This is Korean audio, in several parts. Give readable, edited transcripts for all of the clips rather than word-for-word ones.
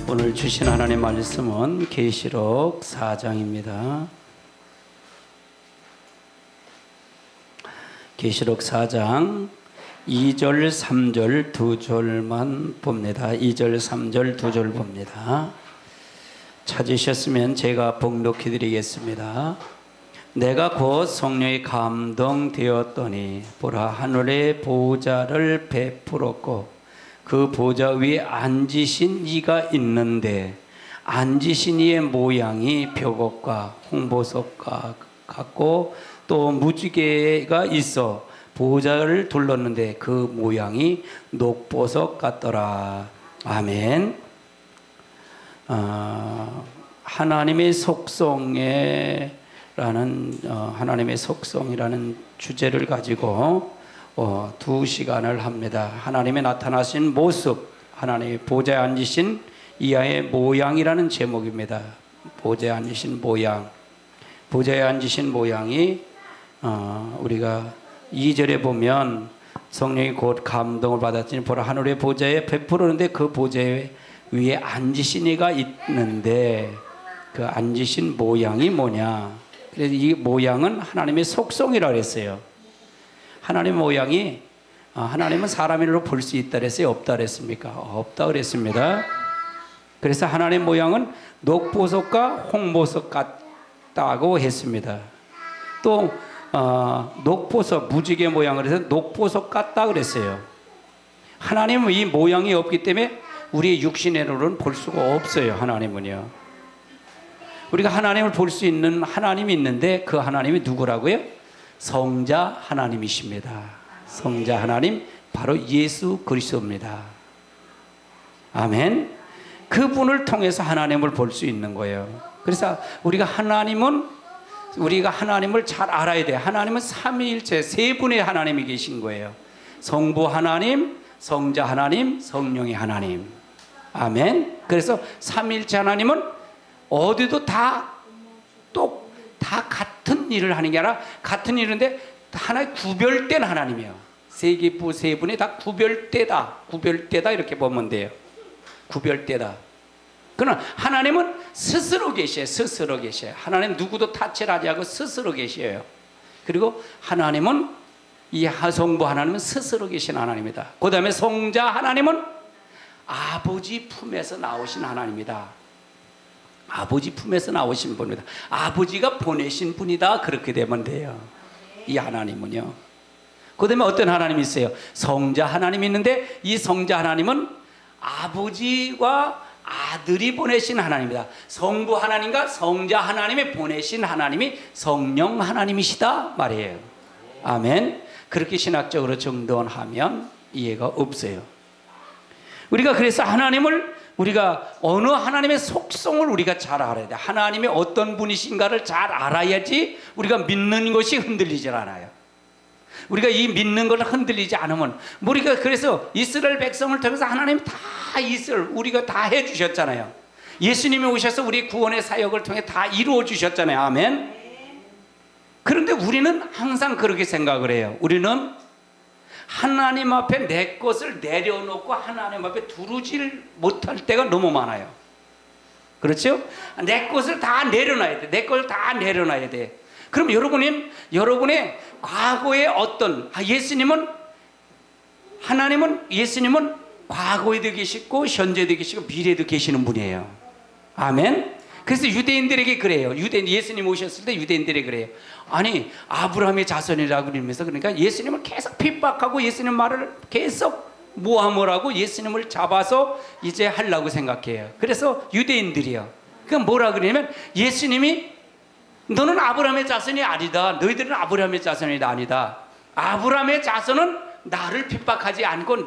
오늘 주신 하나님의 말씀은 계시록 4장입니다. 계시록 4장 2절, 3절, 2절만 봅니다. 2절, 3절, 2절 봅니다. 찾으셨으면 제가 봉독해 드리겠습니다. 내가 곧 성령에 감동되었더니 보라, 하늘의 보좌를 베풀었고 그 보좌 위에 앉으신 이가 있는데 앉으신 이의 모양이 벽옥과 홍보석과 같고 또 무지개가 있어 보좌를 둘렀는데 그 모양이 녹보석 같더라. 아멘. 하나님의 속성이라는 주제를 가지고 2시간을 합니다. 하나님의 나타나신 모습, 하나님의 보좌에 앉으신 이하의 모양이라는 제목입니다. 보좌에 앉으신 모양. 보좌에 앉으신 모양이 우리가 2절에 보면 성령이 곧 감동을 받았으니 보라, 하늘의 보좌에 베풀었는데 그 보좌 위에 앉으신 이가 있는데 그 앉으신 모양이 뭐냐. 그래서 이 모양은 하나님의 속성이라고 했어요. 하나님의 모양이 하나님은 사람으로 볼 수 있다 그랬어요? 없다 그랬습니까? 없다 그랬습니다. 그래서 하나님의 모양은 녹보석과 홍보석 같다고 했습니다. 또 녹보석, 무지개 모양을 해서 녹보석 같다 그랬어요. 하나님은 이 모양이 없기 때문에 우리의 육신으로는 볼 수가 없어요. 하나님은요. 우리가 하나님을 볼 수 있는 하나님이 있는데 그 하나님이 누구라고요? 성자 하나님이십니다. 성자 하나님, 바로 예수 그리스도입니다. 아멘. 그분을 통해서 하나님을 볼 수 있는 거예요. 그래서 우리가 하나님을 잘 알아야 돼요. 하나님은 삼위일체 세 분의 하나님이 계신 거예요. 성부 하나님, 성자 하나님, 성령의 하나님. 아멘. 그래서 삼위일체 하나님은 어디도 다 같은 일을 하는 게 아니라 같은 일인데 하나의 구별된 하나님이에요. 세계부 세 분이 다 구별되다 이렇게 보면 돼요. 구별되다. 그러나 하나님은 스스로 계셔요. 하나님 누구도 타치를 하지 않고 스스로 계셔요. 그리고 하나님은 이 성부 하나님은 스스로 계신 하나님이다. 그 다음에 성자 하나님은 아버지 품에서 나오신 하나님이다. 아버지 품에서 나오신 분입니다. 아버지가 보내신 분이다. 그렇게 되면 돼요. 이 하나님은요. 그 다음에 어떤 하나님이 있어요? 성자 하나님이 있는데 이 성자 하나님은 아버지와 아들이 보내신 하나님이다. 성부 하나님과 성자 하나님이 보내신 하나님이 성령 하나님이시다 말이에요. 아멘. 그렇게 신학적으로 정돈하면 이해가 없어요. 우리가 그래서 우리가 어느 하나님의 속성을 우리가 잘 알아야 돼. 하나님이 어떤 분이신가를 잘 알아야지 우리가 믿는 것이 흔들리질 않아요. 우리가 이 믿는 걸 흔들리지 않으면, 우리가 그래서 이스라엘 백성을 통해서 하나님 다 우리가 다 해주셨잖아요. 예수님이 오셔서 우리 구원의 사역을 통해 다 이루어 주셨잖아요. 아멘. 그런데 우리는 항상 그렇게 생각을 해요. 우리는 하나님 앞에 내 것을 내려놓고 하나님 앞에 두루질 못할 때가 너무 많아요. 그렇죠? 내 것을 다 내려놔야 돼. 내 걸 다 내려놔야 돼. 그럼 여러분의 과거에 예수님은 과거에도 계시고 현재도 계시고 미래에도 계시는 분이에요. 아멘. 그래서 유대인들에게 그래요. 예수님 오셨을 때 유대인들에게 그래요. 아니, 아브라함의 자손이라고 그러면서, 그러니까 예수님을 계속 핍박하고 예수님 말을 계속 모함을 하고 예수님을 잡아서 이제 하려고 생각해요. 그래서 유대인들이요. 그럼 뭐라 그러냐면, 예수님이 너는 아브라함의 자손이 아니다. 너희들은 아브라함의 자손이 아니다. 아브라함의 자손은 나를 핍박하지 않고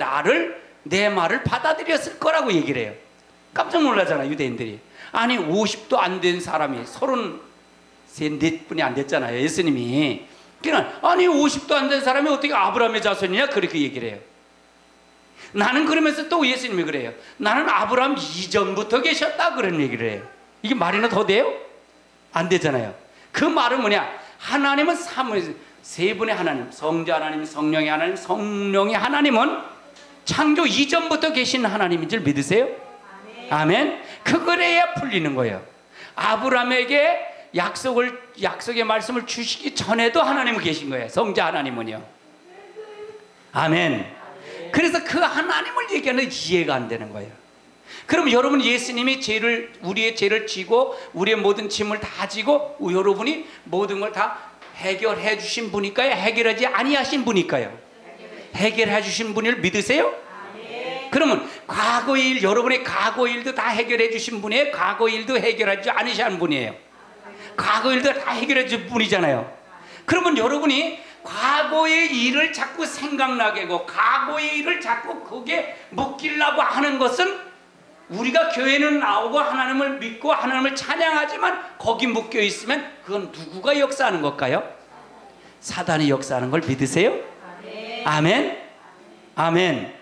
내 말을 받아들였을 거라고 얘기를 해요. 깜짝 놀라잖아, 유대인들이. 아니, 50도 안 된 사람이 34분이 안 됐잖아요, 예수님이. 그러니까 아니, 50도 안 된 사람이 어떻게 아브라함의 자손이냐, 그렇게 얘기를 해요. 나는 그러면서 또 예수님이 그래요. 나는 아브라함 이전부터 계셨다, 그런 얘기를 해요. 이게 말이나 더 돼요? 안 되잖아요. 그 말은 뭐냐? 하나님은 세 분의 하나님, 성자 하나님, 성령의 하나님, 성령의 하나님은 창조 이전부터 계신 하나님인 줄 믿으세요? 아멘. 그거래야 풀리는 거예요. 아브라함에게 약속의 말씀을 주시기 전에도 하나님은 계신 거예요. 성자 하나님은요. 아멘. 그래서 그 하나님을 얘기하는 이해가 안 되는 거예요. 그럼 여러분, 예수님이 우리의 죄를 지고 우리의 모든 짐을 다 지고 여러분이 모든 걸 다 해결해 주신 분일까요? 해결하지 아니하신 분일까요? 해결해 주신 분을 믿으세요? 그러면 과거의 일, 여러분의 과거 일도 다 해결해 주신 분이에요? 과거 일도 해결하지 않으신 분이에요? 과거 일도 다 해결해 준 분이잖아요. 그러면 여러분이 과거의 일을 자꾸 생각나게 하고 과거의 일을 자꾸 거기에 묶이려고 하는 것은, 우리가 교회는 나오고 하나님을 믿고 하나님을 찬양하지만 거기 묶여 있으면 그건 누구가 역사하는 걸까요? 사단이 역사하는 걸 믿으세요? 아멘. 아멘.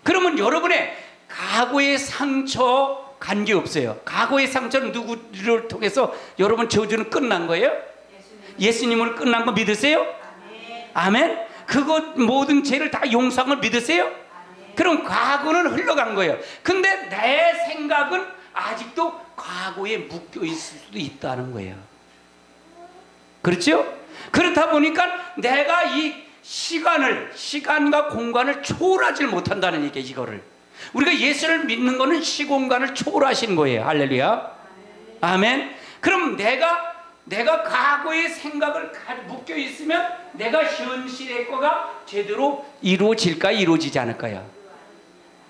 그러면 여러분의 과거의 상처 관계없어요. 과거의 상처는 누구를 통해서 여러분 저주는 끝난 거예요? 예수님으로 끝난 거 믿으세요? 아멘. 그것 모든 죄를 다 용서한 걸 믿으세요? 그럼 과거는 흘러간 거예요. 근데 내 생각은 아직도 과거에 묶여 있을 수도 있다는 거예요. 그렇죠? 그렇다 보니까 내가 이 시간과 공간을 초월하지 못한다는 얘기예요. 이거를 우리가 예수를 믿는 거는 시공간을 초월하신 거예요. 할렐루야. 아멘. 그럼 내가 과거의 생각을 묶여 있으면 내가 현실의 거가 제대로 이루어질까요? 이루어지지 않을까요?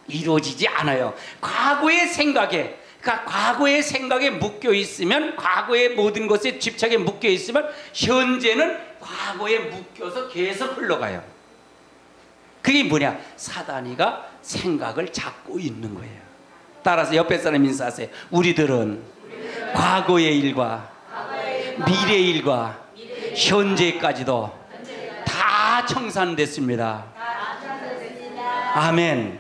이루어지지 않아요. 과거의 생각에, 그러니까 과거의 생각에 묶여 있으면, 과거의 모든 것에 집착에 묶여 있으면 현재는 과거에 묶여서 계속 흘러가요. 그게 뭐냐? 사단이가 생각을 잡고 있는 거예요. 따라서 옆에 사람 인사하세요. 우리들은 과거의 일과 미래의 일과 현재까지도 다 청산됐습니다. 아멘.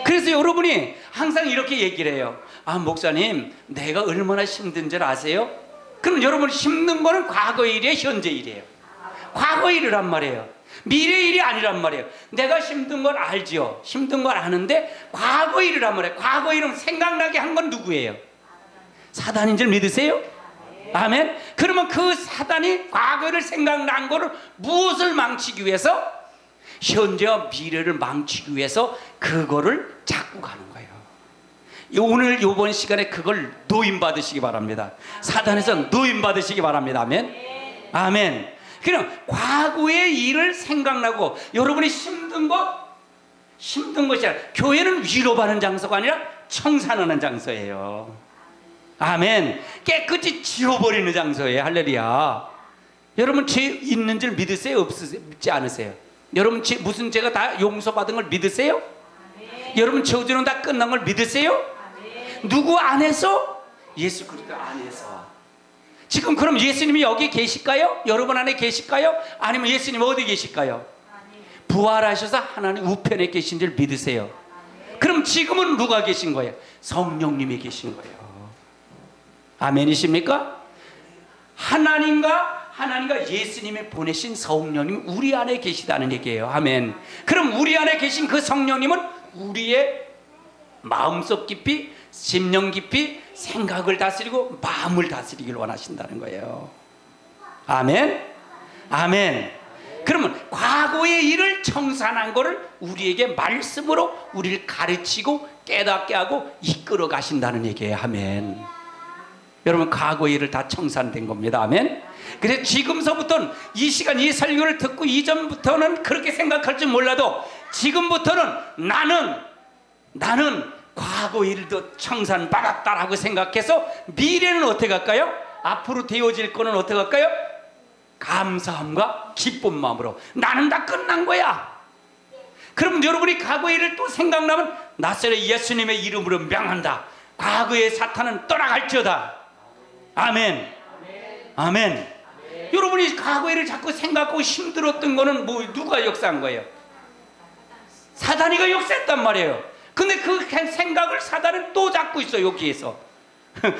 그래서 여러분이 항상 이렇게 얘기를 해요. 아, 목사님, 내가 얼마나 힘든 줄 아세요? 그럼 여러분, 힘든 거는 과거의 일이에요, 현재 일이에요? 과거의 일이란 말이에요. 미래의 일이 아니란 말이에요. 내가 힘든 걸 알죠. 힘든 걸 아는데 과거의 일이란 말이에요. 과거의 일은 생각나게 한 건 누구예요? 사단인 줄 믿으세요? 아멘. 그러면 그 사단이 과거를 생각난 거를 무엇을 망치기 위해서? 현재와 미래를 망치기 위해서 그거를 잡고 가는 거예요. 오늘 이번 시간에 그걸 노임받으시기 바랍니다. 사단에서 노임받으시기 바랍니다. 아멘. 아멘. 그럼 과거의 일을 생각나고, 여러분이 힘든 것이 아니라, 교회는 위로받는 장소가 아니라 청산하는 장소예요. 아멘. 깨끗이 지워버리는 장소예요. 할렐루야. 여러분, 죄 있는 줄 믿으세요? 없으세요? 믿지 않으세요? 여러분, 무슨 죄가 다 용서받은 걸 믿으세요? 여러분, 저주는 다 끝난 걸 믿으세요? 누구 안에서? 예수 그리스도 안에서. 지금 그럼 예수님이 여기 계실까요? 여러분 안에 계실까요? 아니면 예수님 어디 계실까요? 부활하셔서 하나님 우편에 계신 줄 믿으세요? 그럼 지금은 누가 계신 거예요? 성령님이 계신 거예요. 아멘이십니까? 하나님과 예수님이 보내신 성령님이 우리 안에 계시다는 얘기예요. 아멘. 그럼 우리 안에 계신 그 성령님은 우리의 마음속 깊이, 심령 깊이 생각을 다스리고 마음을 다스리길 원하신다는 거예요. 아멘. 아멘. 그러면 과거의 일을 청산한 거를 우리에게 말씀으로 우리를 가르치고 깨닫게 하고 이끌어 가신다는 얘기예요. 아멘. 여러분, 과거의 일을 다 청산된 겁니다. 아멘. 그래서 지금서부터는, 이 시간 이 설교를 듣고 이전부터는 그렇게 생각할 줄 몰라도 지금부터는 나는 과거 일도 청산받았다라고 생각해서 미래는 어떻게 할까요? 앞으로 되어질 거는 어떻게 할까요? 감사함과 기쁜 마음으로 나는 다 끝난 거야. 그럼 여러분이 과거 일을 또 생각나면 나사렛 예수님의 이름으로 명한다. 과거의 사탄은 떠나갈지어다. 아멘. 아멘. 여러분이 과거 일을 자꾸 생각하고 힘들었던 거는 누가 역사한 거예요? 사단이가 역사했단 말이에요. 근데 그 생각을 사단은 또 잡고 있어요. 여기에서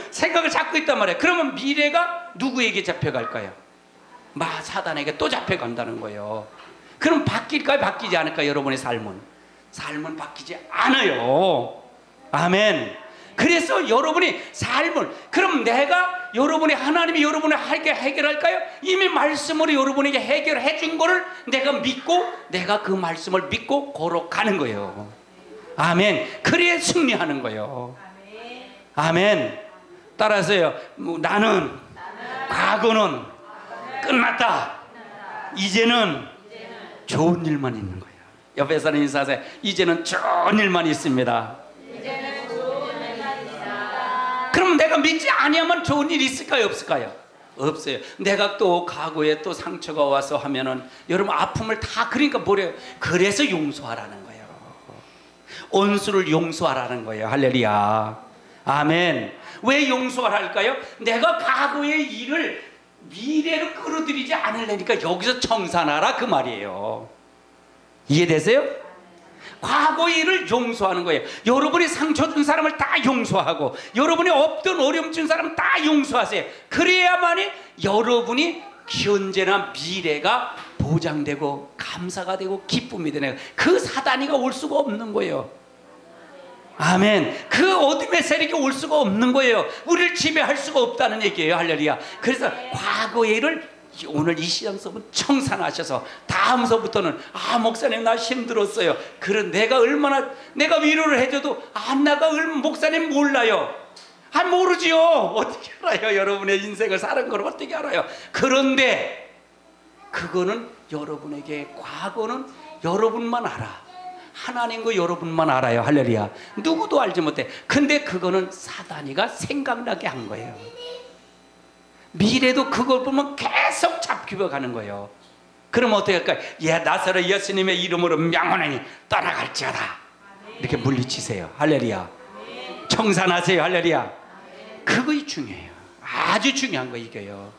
생각을 잡고 있단 말이에요. 그러면 미래가 누구에게 잡혀갈까요? 사단에게 또 잡혀간다는 거예요. 그럼 바뀔까요? 바뀌지 않을까요? 여러분의 삶은 바뀌지 않아요. 아멘. 그래서 여러분이 삶을, 그럼 내가 여러분이, 하나님이 여러분을 해결할까요? 이미 말씀으로 여러분에게 해결해 준 거를 내가 믿고, 내가 그 말씀을 믿고 걸어가는 거예요. 아멘. 그래야 승리하는 거예요. 아멘. 따라서요, 나는 과거는 끝났다. 이제는 좋은 일만 있는 거예요. 옆에 사는 인사하세요. 이제는 좋은 일만 있습니다. 그럼 내가 믿지 아니하면 좋은 일이 있을까요, 없을까요? 없어요. 내가 또 과거에 또 상처가 와서 하면은 여러분 아픔을 다, 그러니까 뭐래요? 그래서 용서하라는 거예요. 원수를 용서하라는 거예요. 할렐루야. 아멘. 왜 용서할까요? 내가 과거의 일을 미래로 끌어들이지 않으려니까 여기서 청산하라 그 말이에요. 이해되세요? 과거의 일을 용서하는 거예요. 여러분이 상처 준 사람을 다 용서하고, 여러분이 없던 어려움 준 사람 다 용서하세요. 그래야만이 여러분이 현재나 미래가 보장되고 감사가 되고 기쁨이 되는 거예요. 그 사단이가 올 수가 없는 거예요. 아멘. 그 어둠의 세력이 올 수가 없는 거예요. 우리를 지배할 수가 없다는 얘기예요. 할렐루야. 그래서 과거의 일을 오늘 이 시간서부터 청산하셔서 다음서부터는, 아 목사님 나 힘들었어요. 그런 내가 얼마나 내가 위로를 해줘도 내가 목사님 몰라요. 모르지요. 어떻게 알아요? 여러분의 인생을 사는 걸 어떻게 알아요? 그런데 그거는 여러분에게, 과거는 여러분만 알아. 하나님과 여러분만 알아요. 할렐루야. 누구도 알지 못해. 근데 그거는 사단이가 생각나게 한 거예요. 미래도 그걸 보면 계속 잡히어가는 거예요. 그럼 어떻게 할까요? 나사로 예수님의 이름으로 명하노니 떠나갈지어다. 이렇게 물리치세요. 할렐루야. 청산하세요. 할렐루야. 그거 중요해요. 아주 중요한 거 이거요.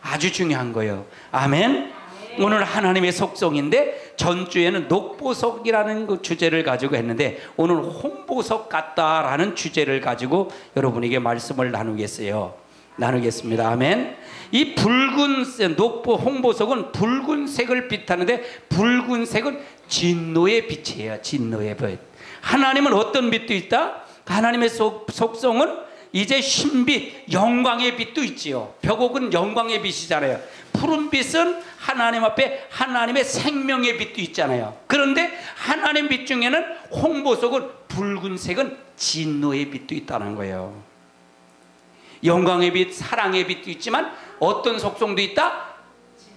아주 중요한 거예요. 아멘. 오늘 하나님의 속성인데, 전주에는 녹보석이라는 그 주제를 가지고 했는데, 오늘 홍보석 같다라는 주제를 가지고 여러분에게 말씀을 나누겠습니다. 아멘. 이 붉은색 녹보 홍보석은 붉은색을 빛하는데, 붉은색은 진노의 빛이에요. 진노의 빛. 하나님은 어떤 빛도 있다? 하나님의 속성은 이제 신빛, 영광의 빛도 있지요. 벽옥은 영광의 빛이잖아요. 푸른빛은 하나님 앞에 하나님의 생명의 빛도 있잖아요. 그런데 하나님 빛 중에는 홍보석은, 붉은색은 진노의 빛도 있다는 거예요. 영광의 빛, 사랑의 빛도 있지만 어떤 속성도 있다?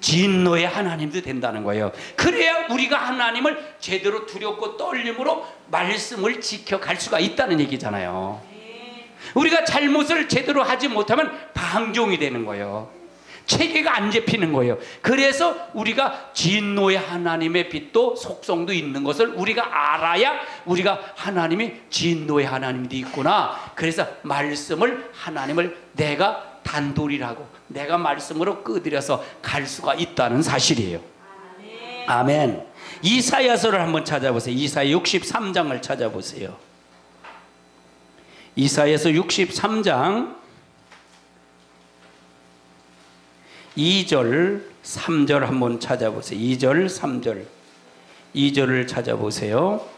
진노의 하나님도 된다는 거예요. 그래야 우리가 하나님을 제대로 두렵고 떨림으로 말씀을 지켜갈 수가 있다는 얘기잖아요. 우리가 잘못을 제대로 하지 못하면 방종이 되는 거예요. 체계가 안 잡히는 거예요. 그래서 우리가 진노의 하나님의 빛도 속성도 있는 것을 우리가 알아야, 우리가 하나님이 진노의 하나님도 있구나. 그래서 하나님을 내가 단돌이라고, 내가 말씀으로 끄들여서 갈 수가 있다는 사실이에요. 아멘. 이사야서를 한번 찾아보세요. 이사야 63장을 찾아보세요. 이사야서 63장 2절 3절 한번 찾아보세요. 2절 3절 2절을 찾아보세요.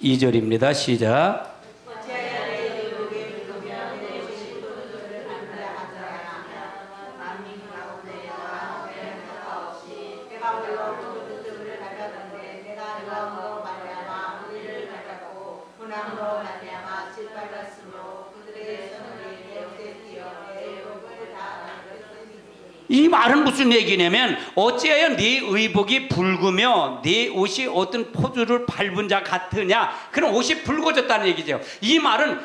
2절입니다. 시작. 이 말은 무슨 얘기냐면, 어찌하여 네 의복이 붉으며 네 옷이 어떤 포도를 밟은 자 같으냐. 그럼 옷이 붉어졌다는 얘기죠. 이 말은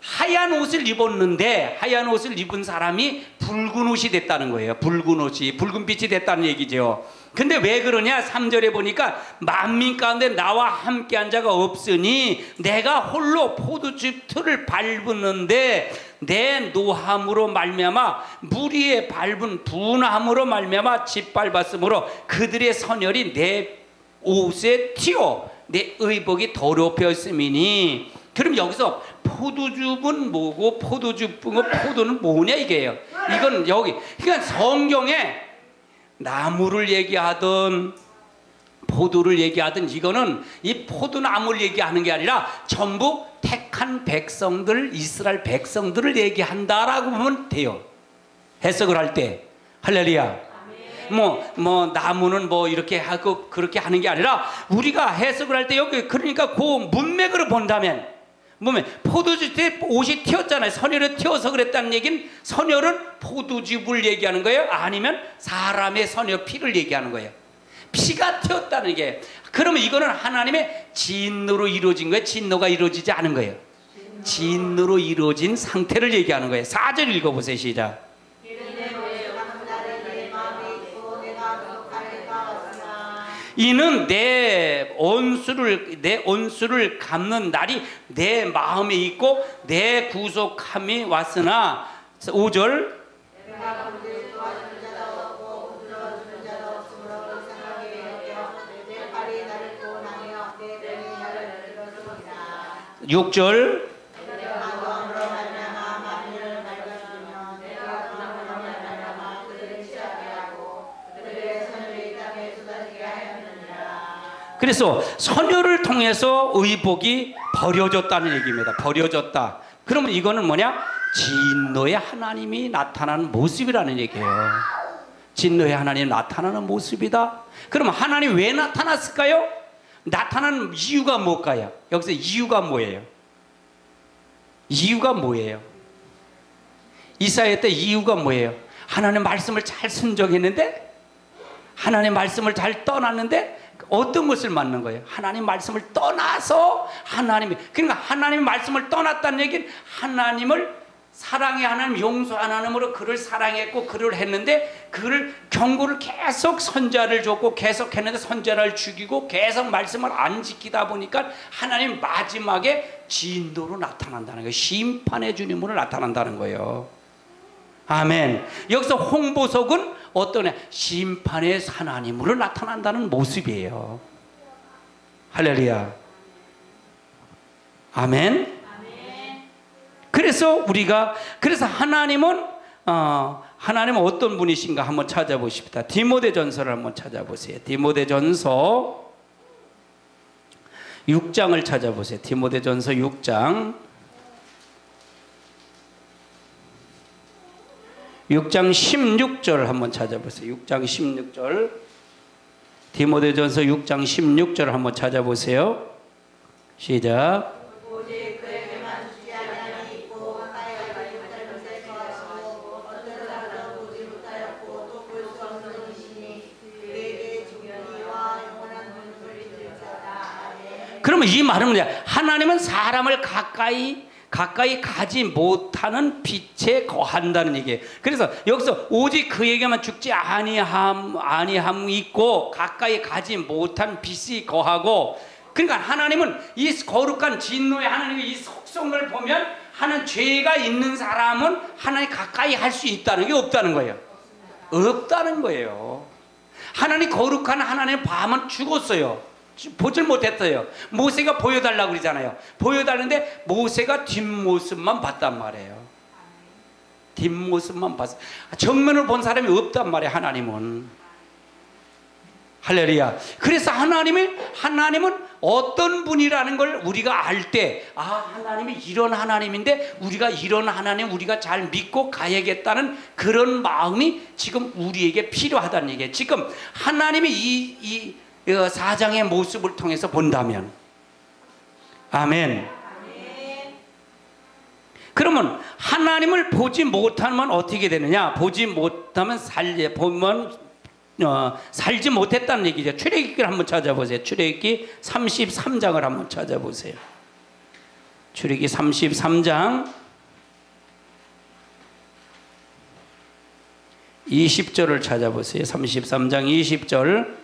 하얀 옷을 입었는데, 하얀 옷을 입은 사람이 붉은 옷이 됐다는 거예요. 붉은 옷이, 붉은 빛이 됐다는 얘기죠. 근데 왜 그러냐? 3절에 보니까 만민 가운데 나와 함께한 자가 없으니 내가 홀로 포도즙 틀을 밟았는데 내 노함으로 말미암아 무리에 밟은 분함으로 말미암아 짓밟았으므로 그들의 선열이 내 옷에 튀어 내 의복이 더럽혔음이니. 그럼 여기서 포도즙은 뭐고 포도즙은 포도는 뭐냐 이게요. 이건 여기, 그러니까 성경에 나무를 얘기하든 포도를 얘기하든 이거는 이 포도나무를 얘기하는 게 아니라 전부 택한 백성들, 이스라엘 백성들을 얘기한다라고 보면 돼요. 해석을 할 때. 할렐루야. 나무는 이렇게 하고 그렇게 하는 게 아니라 우리가 해석을 할 때 여기 그러니까 그 문맥으로 본다면 포도주 때 옷이 튀었잖아요. 선혈이 튀어서 그랬다는 얘기는 선혈은 포도즙을 얘기하는 거예요? 아니면 사람의 선혈 피를 얘기하는 거예요? 피가 튀었다는 게. 그러면 이거는 하나님의 진노로 이루어진 거예요? 진노가 이루어지지 않은 거예요? 진노로 이루어진 상태를 얘기하는 거예요. 4절 읽어보세요. 시작. 이는 내 온수를 갚는 날이 내 마음에 있고 내 구속함이 왔으나 5절 내가 6절 그래서 선혈을 통해서 의복이 버려졌다는 얘기입니다. 버려졌다. 그러면 이거는 뭐냐? 진노의 하나님이 나타나는 모습이라는 얘기예요. 진노의 하나님이 나타나는 모습이다. 그러면 하나님 왜 나타났을까요? 나타나는 이유가 뭘까요? 여기서 이유가 뭐예요? 이유가 뭐예요? 이사야 때 이유가 뭐예요? 하나님 말씀을 잘 순종했는데, 하나님 말씀을 잘 떠났는데 어떤 것을 맞는 거예요? 하나님 말씀을 떠나서 그러니까 하나님 말씀을 떠났다는 얘기는 하나님을 사랑의 하나님, 용서 하나님으로 그를 사랑했고 그를 했는데 그를 경고를 계속 선자를 줬고 계속 했는데 선자를 죽이고 계속 말씀을 안 지키다 보니까 하나님 마지막에 진노로 나타난다는 거예요. 심판의 주님으로 나타난다는 거예요. 아멘. 여기서 홍보석은 어떤 심판의 하나님으로 나타난다는 모습이에요. 할렐루야. 아멘. 그래서 하나님은 어떤 분이신가 한번 찾아보십시다. 디모데전서를 한번 찾아보세요. 디모데전서 6장을 찾아보세요. 디모데전서 6장 16절 한번 찾아보세요. 6장 16절. 디모데전서 6장 16절 한번 찾아보세요. 시작. 그러면 이 말은 뭐냐? 하나님은 사람을 가까이 가지 못하는 빛에 거한다는 얘기예요. 그래서 여기서 오직 그에게만 죽지 아니함 있고 가까이 가지 못한 빛이 거하고, 그러니까 하나님은 이 거룩한 진노의 하나님의 이 속성을 보면 하는 죄가 있는 사람은 하나님 가까이 할 수 있다는 게 없다는 거예요. 없다는 거예요. 하나님 거룩한 하나님 밤은 죽었어요. 보질 못했어요. 모세가 보여달라고 그러잖아요. 보여달는데 모세가 뒷모습만 봤단 말이에요. 뒷모습만 봤어. 정면을 본 사람이 없단 말이에요. 하나님은. 할렐루야. 그래서 하나님은 어떤 분이라는 걸 우리가 알 때, 하나님이 이런 하나님인데 우리가 이런 하나님 우리가 잘 믿고 가야겠다는 그런 마음이 지금 우리에게 필요하다는 얘기예요. 지금 하나님이 이 사장의 모습을 통해서 본다면, 아멘. 그러면 하나님을 보지 못하면 어떻게 되느냐? 보지 못하면 살지 못했다는 얘기죠. 출애굽기를 한번 찾아보세요. 출애굽기 33장을 한번 찾아보세요. 출애굽기 33장 20절을 찾아보세요. 33장 20절.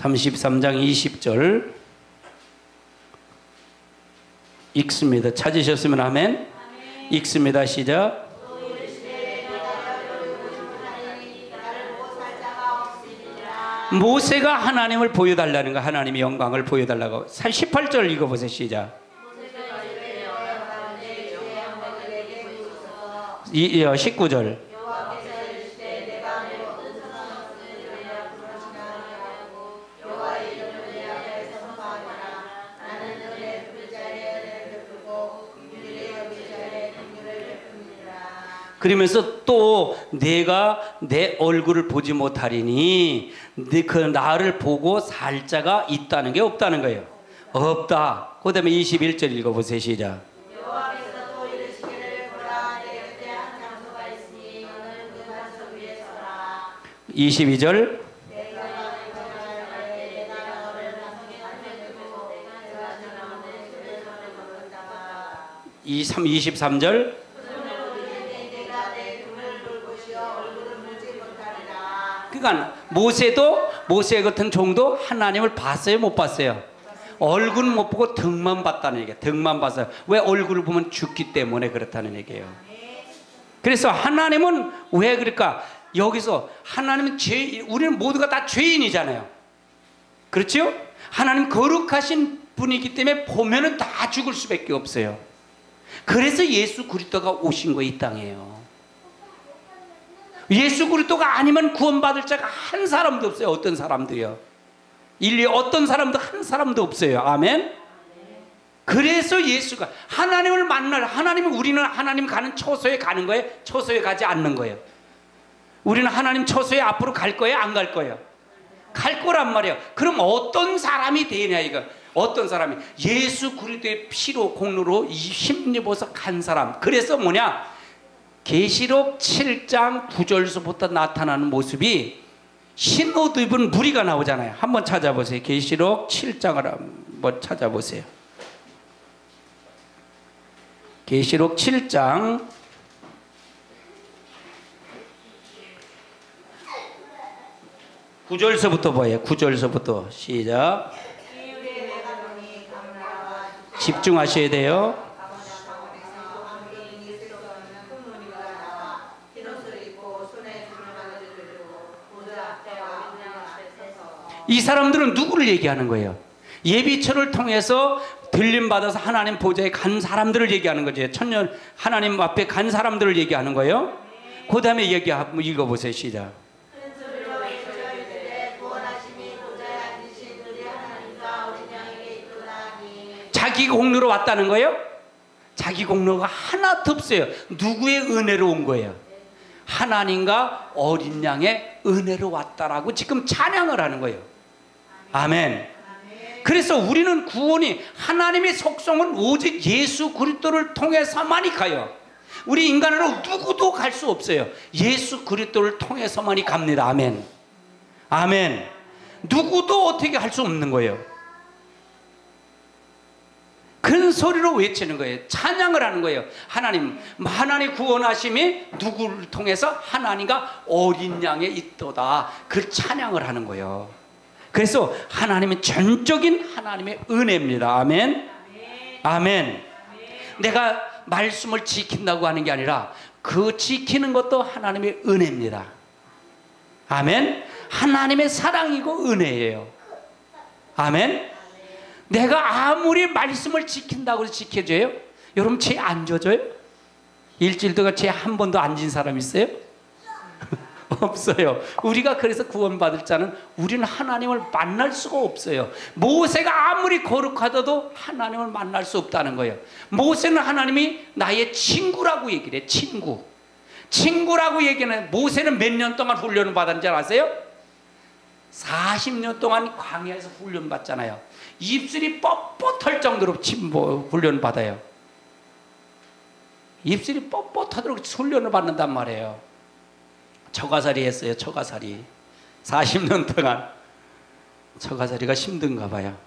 33장 20절 읽습니다. 찾으셨으면 아멘. 읽습니다. 시작. 모세가 하나님을 보여달라는 거, 하나님의 영광을 보여달라고. 18절 읽어보세요. 시작. 19절 그러면서 또 내가 내 얼굴을 보지 못하리니 그 나를 보고 살 자가 있다는 게 없다는 거예요. 없다. 그 다음에 21절 읽어보세요. 시작. 22절. 23절. 그러니까 모세 같은 종도 하나님을 봤어요, 못 봤어요? 얼굴 못 보고 등만 봤다는 얘기예요. 등만 봤어요. 왜? 얼굴을 보면 죽기 때문에 그렇다는 얘기예요. 그래서 하나님은 왜 그럴까? 여기서 하나님은 우리는 모두가 다 죄인이잖아요. 그렇죠? 하나님 거룩하신 분이기 때문에 보면은 다 죽을 수밖에 없어요. 그래서 예수 그리스도가 오신 거 이 땅이에요. 예수 그리스도가 아니면 구원받을 자가 한 사람도 없어요. 어떤 사람도요. 인류에 어떤 사람도 한 사람도 없어요. 아멘. 그래서 예수가 하나님을 만날, 하나님은, 우리는 하나님 가는 처소에 가는 거예요? 처소에 가지 않는 거예요? 우리는 하나님 처소에 앞으로 갈 거예요? 안 갈 거예요? 갈 거란 말이에요. 그럼 어떤 사람이 되냐 이거. 어떤 사람이 예수 그리스도의 피로 공로로 힘입어서 간 사람. 그래서 뭐냐, 계시록 7장 9절서부터 나타나는 모습이 흰옷 입은 무리가 나오잖아요. 한번 찾아보세요. 계시록 7장을 한번 찾아보세요. 계시록 7장 9절서부터 봐요. 9절서부터 시작. 집중하셔야 돼요. 이 사람들은 누구를 얘기하는 거예요? 예비처를 통해서 들림받아서 하나님 보좌에 간 사람들을 얘기하는 거죠. 천년 하나님 앞에 간 사람들을 얘기하는 거예요. 그 다음에 얘기 한번 읽어보세요. 시작. 자기 공로로 왔다는 거예요? 자기 공로가 하나도 없어요. 누구의 은혜로 온 거예요? 하나님과 어린 양의 은혜로 왔다라고 지금 찬양을 하는 거예요. 아멘. 그래서 우리는 구원이, 하나님의 속성은 오직 예수 그리스도를 통해서만이 가요. 우리 인간으로 누구도 갈 수 없어요. 예수 그리스도를 통해서만이 갑니다. 아멘. 아멘. 누구도 어떻게 할 수 없는 거예요. 큰 소리로 외치는 거예요. 찬양을 하는 거예요. 하나님 구원하심이 누구를 통해서? 하나님과 어린 양에 있도다. 그 찬양을 하는 거예요. 그래서 하나님은 전적인 하나님의 은혜입니다. 아멘. 아멘. 내가 말씀을 지킨다고 하는 게 아니라 그 지키는 것도 하나님의 은혜입니다. 아멘. 하나님의 사랑이고 은혜예요. 아멘. 내가 아무리 말씀을 지킨다고 해서 지켜줘요? 여러분 죄 안 져줘요? 일주일 동안 죄 한 번도 안 진 사람 있어요? 없어요. 우리가 그래서 구원받을 자는, 우리는 하나님을 만날 수가 없어요. 모세가 아무리 거룩하다도 하나님을 만날 수 없다는 거예요. 모세는 하나님이 나의 친구라고 얘기를 해. 친구라고 얘기는, 모세는 몇 년 동안 훈련을 받았는지 아세요? 40년 동안 광야에서 훈련 받잖아요. 입술이 뻣뻣할 정도로 훈련을 받아요. 입술이 뻣뻣하도록 훈련을 받는단 말이에요. 처가살이 했어요. 처가살이 40년 동안. 처가살이가 힘든가 봐요.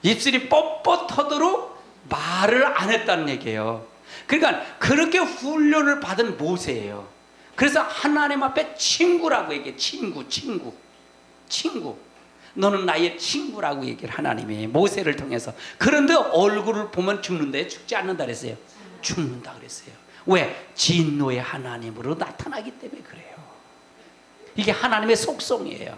입술이 뻣뻣하도록 말을 안 했다는 얘기예요. 그러니까 그렇게 훈련을 받은 모세예요. 그래서 하나님 앞에 친구라고 얘기해. 친구. 너는 나의 친구라고 얘기를 하나님이 모세를 통해서. 그런데 얼굴을 보면 죽는데 죽지 않는다 그랬어요. 죽는다 그랬어요. 왜? 진노의 하나님으로 나타나기 때문에 그래요. 이게 하나님의 속성이에요.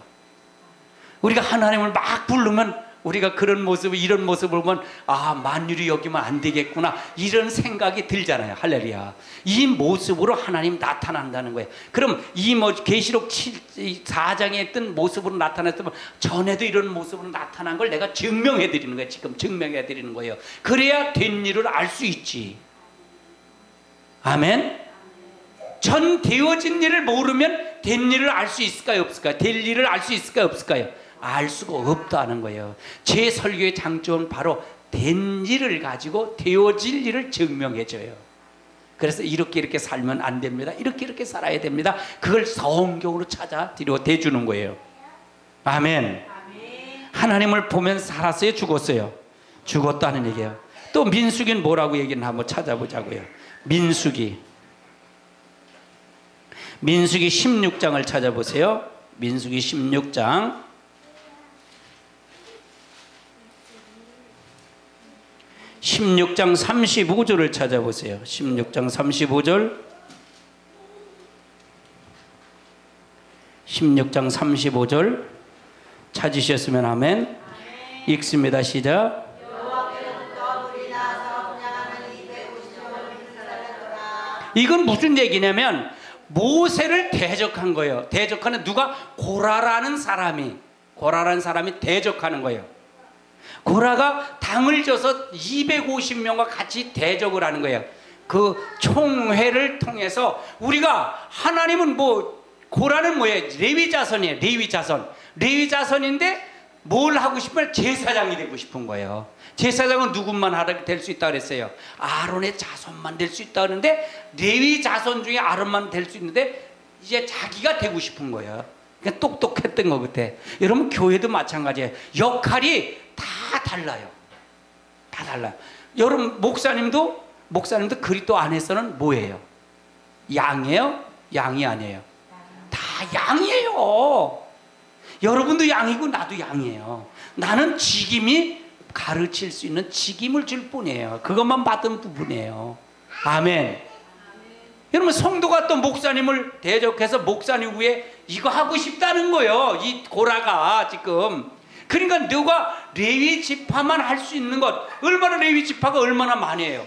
우리가 하나님을 막 부르면, 우리가 그런 모습, 이런 모습을 보면, 아, 만유리 여기면 안 되겠구나, 이런 생각이 들잖아요. 할렐루야. 이 모습으로 하나님 나타난다는 거예요. 그럼 이 계시록 4장에 있던 모습으로 나타났으면, 전에도 이런 모습으로 나타난 걸 내가 증명해 드리는 거예요. 지금 증명해 드리는 거예요. 그래야 된 일을 알 수 있지. 아멘. 전 되어진 일을 모르면 된 일을 알 수 있을까요? 없을까요? 될 일을 알 수 있을까요? 없을까요? 알 수가 없다는 거예요. 제 설교의 장점은 바로 된 일을 가지고 되어질 일을 증명해줘요. 그래서 이렇게 살면 안 됩니다. 이렇게 살아야 됩니다. 그걸 성경으로 찾아 대주는 거예요. 아멘. 하나님을 보면 살았어요? 죽었어요? 죽었다는 얘기예요. 또 민수기는 뭐라고 얘기는 한번 찾아보자고요. 민수기 16장을 찾아보세요. 민수기 16장 35절을 찾아보세요. 16장 35절 16장 35절 찾으셨으면 아멘. 읽습니다. 시작. 이건 무슨 얘기냐면 모세를 대적한 거예요. 대적하는 누가? 고라라는 사람이 대적하는 거예요. 고라가 당을 져서 250명과 같이 대적을 하는 거예요. 그 총회를 통해서 우리가 하나님은 고라는 뭐예요? 레위 자손이에요. 레위 자손인데 뭘 하고 싶으면 제사장이 되고 싶은 거예요. 제사장은 누구만 될 수 있다 그랬어요? 아론의 자손만 될 수 있다 그러는데 레위 자손 중에 아론만 될 수 있는데 이제 자기가 되고 싶은 거예요. 그러니까 똑똑했던 것 같아. 여러분 교회도 마찬가지예요. 역할이 다 달라요. 여러분 목사님도 그리스도 안에서는 뭐예요? 양이에요? 양이 아니에요? 다 양이에요. 여러분도 양이고 나도 양이에요. 나는 직임이 가르칠 수 있는 직임을 줄 뿐이에요. 그것만 받은 부분이에요. 아멘. 여러분 성도가 또 목사님을 대적해서 목사님 위에 이거 하고 싶다는 거예요. 이 고라가 지금. 그러니까 너가 레위 지파만 할 수 있는 것, 얼마나 레위 지파가 얼마나 많이 해요.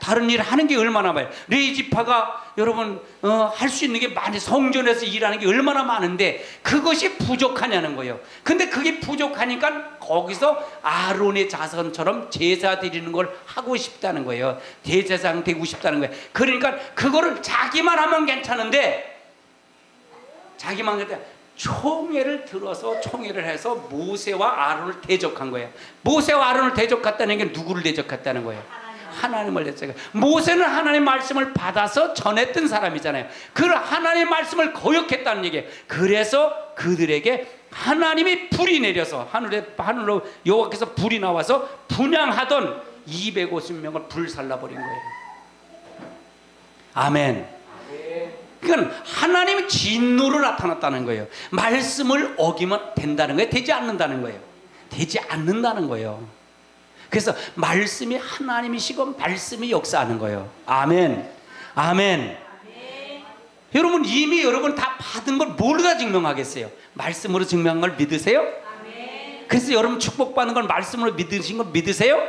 다른 일 하는 게 얼마나 많아요. 레위 지파가 여러분 할 수 있는 게 많이, 성전에서 일하는 게 얼마나 많은데 그것이 부족하냐는 거예요. 근데 그게 부족하니까 거기서 아론의 자손처럼 제사 드리는 걸 하고 싶다는 거예요. 대제사장 되고 싶다는 거예요. 그러니까 그거를 자기만 하면 괜찮은데 총회를 들어서 총회를 해서 모세와 아론을 대적한 거예요. 모세와 아론을 대적했다는 게 누구를 대적했다는 거예요? 하나님을 대적해. 모세는 하나님의 말씀을 받아서 전했던 사람이잖아요. 그 하나님의 말씀을 거역했다는 얘기예요. 그래서 그들에게 하나님이 불이 내려서 하늘로 여호와께서 불이 나와서 분향하던 250명을 불살라버린 거예요. 아멘. 그건 하나님의 진노로 나타났다는 거예요. 말씀을 어기면 된다는 거예요? 되지 않는다는 거예요? 되지 않는다는 거예요. 그래서 말씀이 하나님이시고 말씀이 역사하는 거예요. 아멘. 아멘. 여러분 이미 여러분 다 받은 걸 뭘로 다 증명하겠어요? 말씀으로 증명한 걸 믿으세요? 그래서 여러분 축복받는 걸 말씀으로 믿으신 걸 믿으세요?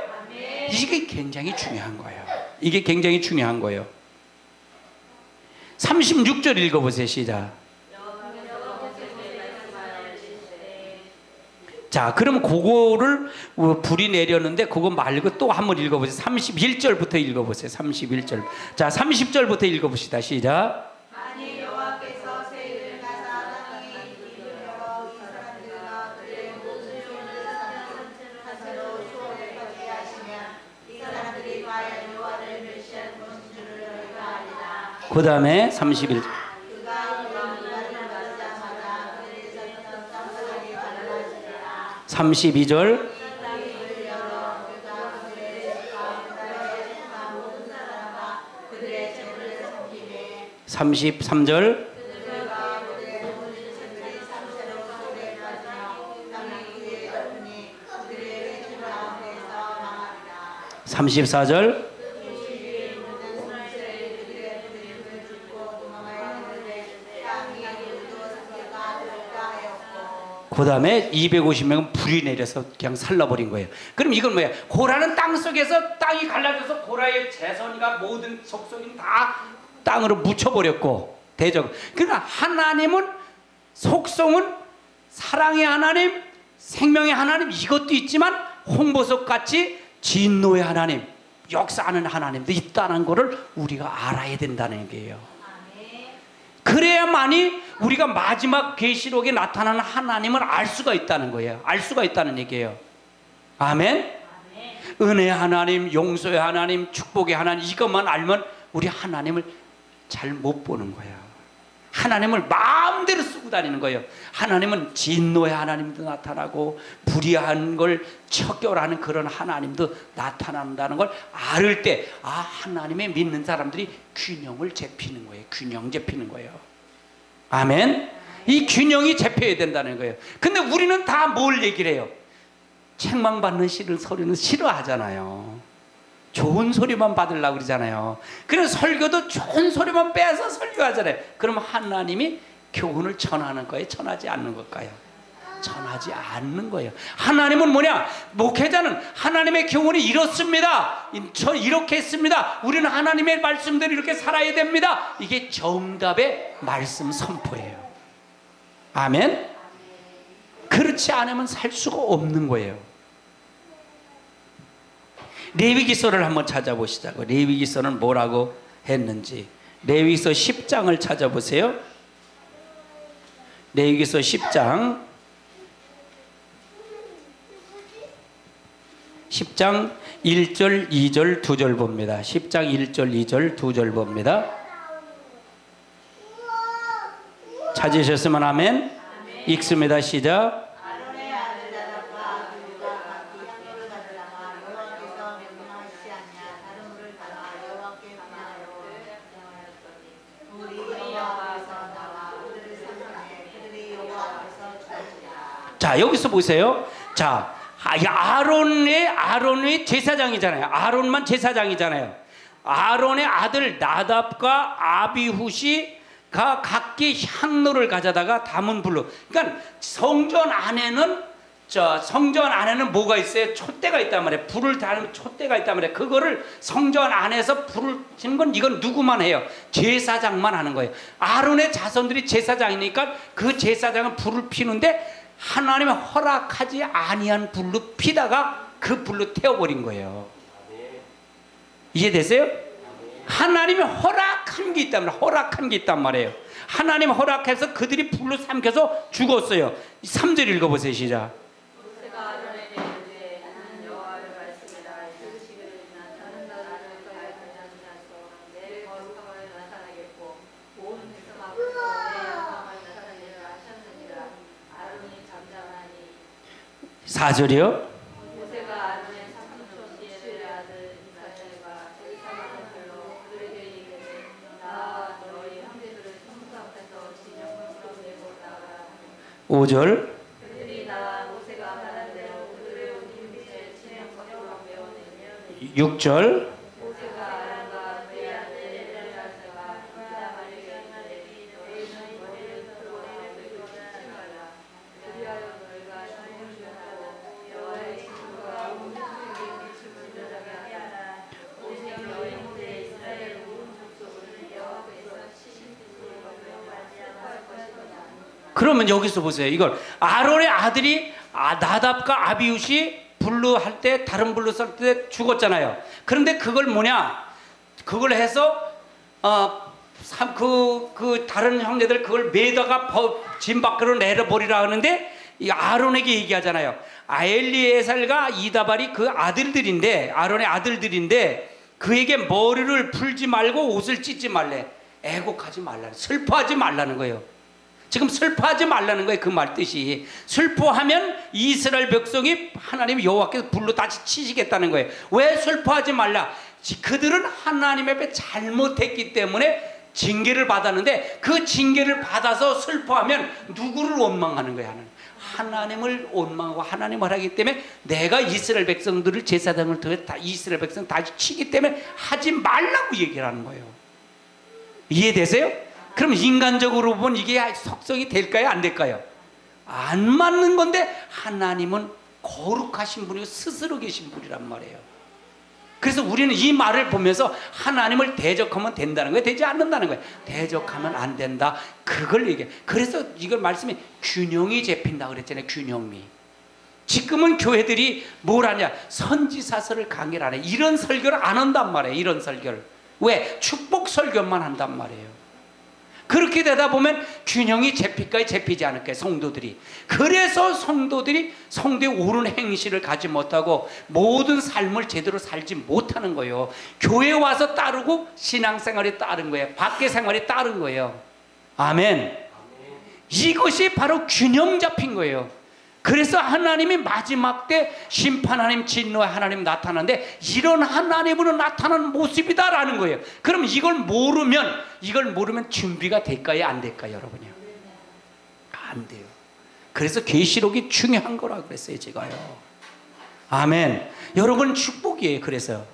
이게 굉장히 중요한 거예요. 이게 굉장히 중요한 거예요. 36절 읽어보세요. 시작. 자, 그럼 그거를 불이 내렸는데 그거 말고 또 한번 읽어보세요. 31절부터 읽어보세요. 31절. 자, 30절부터 읽어봅시다. 시작. 만일 여호와께서 세일을 가사 땅에 이름을 여호 이 사람들과 그들의 모든 종을 산채로 수월을 거게 하시면 이 사람들이 과연 여호와를 멸시할 것인 줄을 너희가 알리라. 그 다음에 31절. 32절. 33절. 34절. 그 다음에 250명은 불이 내려서 그냥 살라버린 거예요. 그럼 이건 뭐예요? 고라는 땅속에서 땅이 갈라져서 고라의 재선이가 모든 속속인 다 땅으로 묻혀버렸고 대적. 그러나 하나님은 속성은 사랑의 하나님, 생명의 하나님 이것도 있지만 홍보석같이 진노의 하나님, 역사하는 하나님도 있다는 것을 우리가 알아야 된다는 얘기예요. 그래야만이 우리가 마지막 계시록에 나타나는 하나님을 알 수가 있다는 거예요. 알 수가 있다는 얘기예요. 아멘. 은혜의 하나님, 용서의 하나님, 축복의 하나님, 이것만 알면 우리 하나님을 잘 못 보는 거예요. 하나님을 마음대로 쓰고 다니는 거예요. 하나님은 진노의 하나님도 나타나고 불의한 걸 척결하는 그런 하나님도 나타난다는 걸 알을 때, 아, 하나님의 믿는 사람들이 균형을 잡히는 거예요. 균형 잡히는 거예요. 아멘. 이 균형이 잡혀야 된다는 거예요. 근데 우리는 다 뭘 얘기를 해요? 책망받는 소리는 싫어하잖아요. 좋은 소리만 받으려고 그러잖아요. 그래서 설교도 좋은 소리만 빼서 설교하잖아요. 그럼 하나님이 교훈을 전하는 거예요? 전하지 않는 걸까요? 전하지 않는 거예요. 하나님은 뭐냐? 목회자는 하나님의 교훈이 이렇습니다. 저 이렇게 했습니다. 우리는 하나님의 말씀대로 이렇게 살아야 됩니다. 이게 정답의 말씀 선포예요. 아멘? 그렇지 않으면 살 수가 없는 거예요. 레위기서를 한번 찾아보시자고. 레위기서는 뭐라고 했는지. 레위기서 10장을 찾아보세요. 레위기서 10장 1절 2절 2절 봅니다. 10장 1절 2절 2절 봅니다. 찾으셨으면 아멘. 읽습니다. 시작. 자, 여기서 보세요. 자, 아론의 제사장이잖아요. 아론만 제사장이잖아요. 아론의 아들 나답과 아비후시가 각기 향로를 가져다가 담은 불로. 그러니까 성전 안에는 뭐가 있어요? 촛대가 있단 말이에요. 불을 달는 촛대가 있단 말이에요. 그거를 성전 안에서 불을 지는 건 이건 누구만 해요? 제사장만 하는 거예요. 아론의 자손들이 제사장이니까 그 제사장은 불을 피우는데 하나님이 허락하지 아니한 불로 피다가 그 불로 태워버린 거예요. 이해되세요? 하나님이 허락한 게 있단 말이에요. 허락한 게 있단 말이에요. 하나님 허락해서 그들이 불로 삼켜서 죽었어요. 3절 읽어보세요. 시작. 사절이요? 오절. 6절. 그러면 여기서 보세요. 이걸 아론의 아들이 나답과 아비웃이 불로 할 때 다른 불로 썰 때 죽었잖아요. 그런데 그걸 뭐냐? 그걸 해서 그 다른 형제들 그걸 매다가 진 밖으로 내려버리라 하는데 이 아론에게 얘기하잖아요. 엘리에살과 이다발이 그 아들들인데 아론의 아들들인데 그에게 머리를 풀지 말고 옷을 찢지 말래. 애곡하지 말라. 슬퍼하지 말라는 거예요. 지금 슬퍼하지 말라는 거예요. 그 말 뜻이. 슬퍼하면 이스라엘 백성이 하나님 여호와께서 불로 다시 치시겠다는 거예요. 왜 슬퍼하지 말라? 그들은 하나님 앞에 잘못했기 때문에 징계를 받았는데 그 징계를 받아서 슬퍼하면 누구를 원망하는 거야? 하나님을 원망하고 하나님을 하기 때문에 내가 이스라엘 백성들을 제사장을 통해 이스라엘 백성 다시 치기 때문에 하지 말라고 얘기를 하는 거예요. 이해되세요? 그럼 인간적으로 보면 이게 속성이 될까요? 안 될까요? 안 맞는 건데 하나님은 거룩하신 분이고 스스로 계신 분이란 말이에요. 그래서 우리는 이 말을 보면서 하나님을 대적하면 된다는 거예요? 되지 않는다는 거예요? 대적하면 안 된다. 그걸 얘기해. 그래서 이걸 말씀이 균형이 잡힌다 그랬잖아요. 균형이. 지금은 교회들이 뭘 하냐? 선지사설을 강의를 안 해. 이런 설교를 안 한단 말이에요. 이런 설교를. 왜? 축복 설교만 한단 말이에요. 그렇게 되다 보면 균형이 잡힐까요? 잡히지 않을까요? 성도들이. 그래서 성도들이 성도의 옳은 행실을 가지 못하고 모든 삶을 제대로 살지 못하는 거예요. 교회 와서 따르고 신앙생활에 따른 거예요. 밖에 생활에 따른 거예요. 아멘. 이것이 바로 균형 잡힌 거예요. 그래서 하나님이 마지막 때 심판하나님, 진노의 하나님 나타나는데 이런 하나님으로 나타나는 모습이다라는 거예요. 그럼 이걸 모르면 준비가 될까요? 안 될까요? 여러분이요? 안 돼요. 그래서 계시록이 중요한 거라 그랬어요. 제가요. 아멘. 여러분 축복이에요. 그래서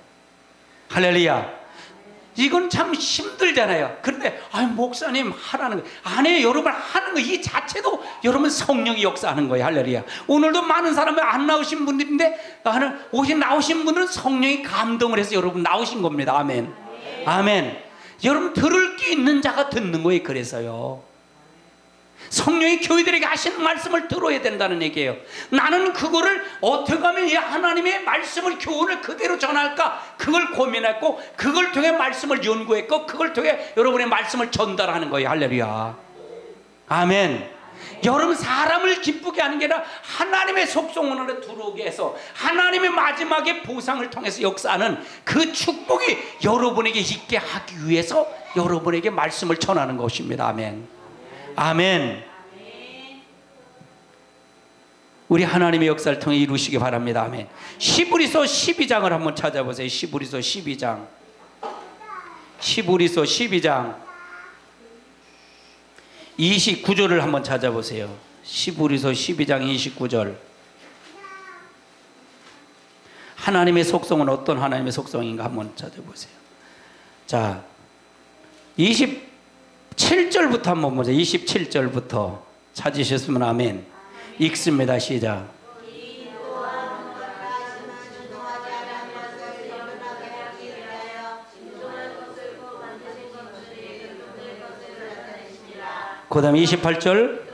할렐루야. 이건 참 힘들잖아요. 그런데 목사님 하라는 거 아니에요. 여러분 하는 거 이 자체도 여러분 성령이 역사하는 거예요. 할렐루야. 오늘도 많은 사람이 안 나오신 분들인데 나오신 분들은 성령이 감동을 해서 여러분 나오신 겁니다. 아멘. 아멘. 여러분 들을 게 있는 자가 듣는 거예요. 그래서요. 성령이 교회들에게 하시는 말씀을 들어야 된다는 얘기예요. 나는 그거를 어떻게 하면 이 하나님의 말씀을 교훈을 그대로 전할까 그걸 고민했고 그걸 통해 말씀을 연구했고 그걸 통해 여러분의 말씀을 전달하는 거예요. 할렐루야. 아멘. 여러분 사람을 기쁘게 하는 게 아니라 하나님의 속성원으로 들어오게 해서 하나님의 마지막에 보상을 통해서 역사하는 그 축복이 여러분에게 있게 하기 위해서 여러분에게 말씀을 전하는 것입니다. 아멘. 아멘. 우리 하나님의 역사를 통해 이루시기 바랍니다. 아멘. 시브리서 12장을 한번 찾아보세요. 시브리서 12장. 시브리서 12장 29절을 한번 찾아보세요. 시브리서 12장 29절. 하나님의 속성은 어떤 하나님의 속성인가 한번 찾아보세요. 자, 27절부터 한번 보세요. 27절부터 찾으셨으면 아멘. 읽습니다. 시작. 그 다음 28절.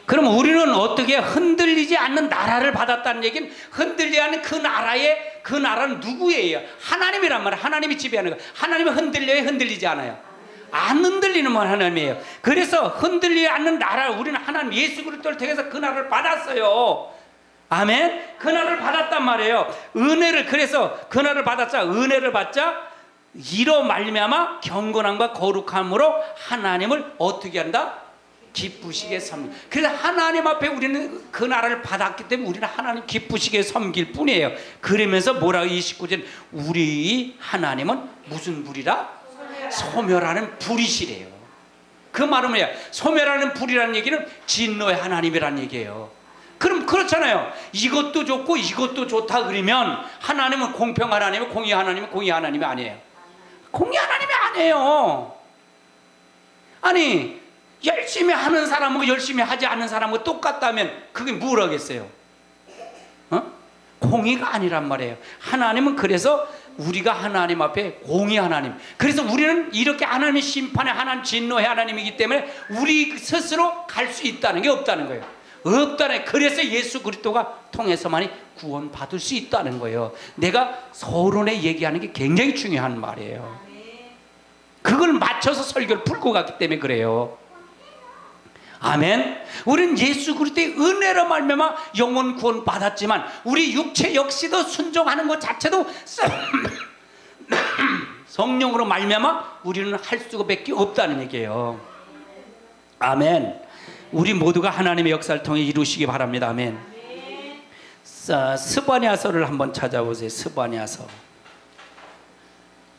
그럼 우리는 어떻게 흔들리지 않는 나라를 받았다는 얘기는 흔들리지 않는 그 나라는 누구예요? 하나님이란 말이에요. 하나님이 지배하는 거예요. 하나님이 흔들려요? 흔들리지 않아요? 안 흔들리는 건 하나님이에요. 그래서 흔들리지 않는 나라 우리는 하나님 예수 그리스도를 통해서 그 나라를 받았어요. 아멘. 그 나라를 받았단 말이에요. 은혜를 그래서 그 나라를 받았자 은혜를 받자 이로 말미암아 경건함과 거룩함으로 하나님을 어떻게 한다? 기쁘시게 섬기. 그래서 하나님 앞에 우리는 그 나라를 받았기 때문에 우리는 하나님 기쁘시게 섬길 뿐이에요. 그러면서 뭐라고 29절 우리 하나님은 무슨 불이라? 소멸하는 불이시래요. 그 말은 뭐야? 소멸하는 불이라는 얘기는 진노의 하나님이라는 얘기예요. 그럼 그렇잖아요. 이것도 좋고 이것도 좋다 그러면 하나님은 공평 하나님이 공의 하나님이 공의 하나님이 아니에요. 공의 하나님이 아니에요. 아니 열심히 하는 사람하고 열심히 하지 않는 사람하고 똑같다면 그게 뭘 하겠어요? 공의가 아니란 말이에요. 하나님은 그래서 우리가 하나님 앞에 공의 하나님. 그래서 우리는 이렇게 하나님의 심판의 하나님 진노의 하나님이기 때문에 우리 스스로 갈 수 있다는 게 없다는 거예요. 없다네. 그래서 예수 그리스도가 통해서만이 구원받을 수 있다는 거예요. 내가 서론에 얘기하는 게 굉장히 중요한 말이에요. 그걸 맞춰서 설교를 풀고 갔기 때문에 그래요. 아멘. 우리는 예수 그리스도의 은혜로 말미암아 영혼 구원 받았지만 우리 육체 역시도 순종하는 것 자체도 성령으로 말미암아 우리는 할 수밖에 없다는 얘기예요. 아멘. 우리 모두가 하나님의 역사를 통해 이루시기 바랍니다. 아멘. 스바냐서를 한번 찾아보세요. 스바냐서.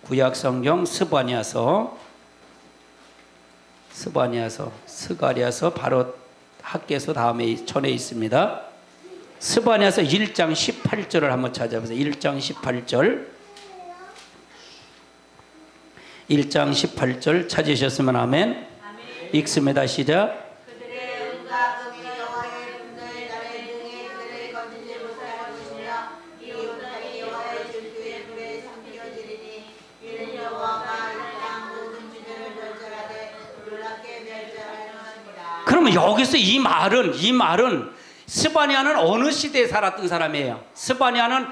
구약성경 스바냐서. 스가랴서 바로 학개서 다음에 전에 있습니다. 스바냐서 1장 18절을 한번 찾아보세요. 1장 18절. 1장 18절 찾으셨으면 아멘. 읽습니다. 시작. 그러면 여기서 이 말은 스바냐는 어느 시대에 살았던 사람이에요? 스바냐는